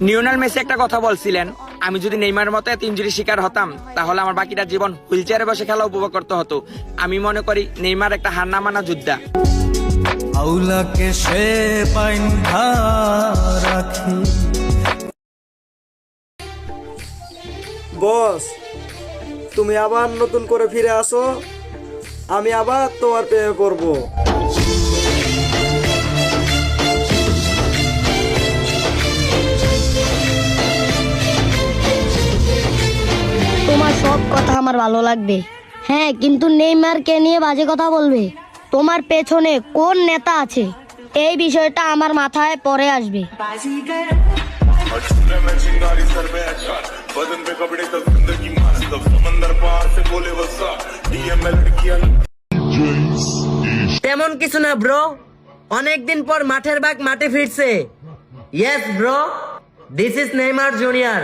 Lionel Messi একটা কথা বলছিলেন, আমি যদি নেইমারের মতো এত ইনজুরির শিকার হতাম তাহলে আমার বাকিটা জীবন হুইল চেয়ারে বসে খেলা উপভোগ করতে হতো। আমি মনে করি নেইমার একটা হার না মানা যোদ্ধা। আউলাকে সে বাইন্ধা রাখি। বস, তুমি আবার নতুন করে ফিরে আসো, আমি আবার তোমার প্রেমে পড়বো। তোমার সব কথা আমার ভালো লাগবে, হ্যাঁ, কিন্তু নেইমারকে নিয়ে বাজে কথা বলবে। তোমার পেছনে কোন নেতা আছে এই বিষয়টা আমার মাথায় পরে আসবে। मैं चिंगारी सर पे अच्छा बदन पे कपड़े तब जिंदगी मार तब समंदर पार से बोले वसा डीएम में लड़कियां তেমন কিছু না ব্রো, অনেকদিন পর মাঠের বাঘ মাঠে ফিরছে। Yes bro, this is Neymar junior.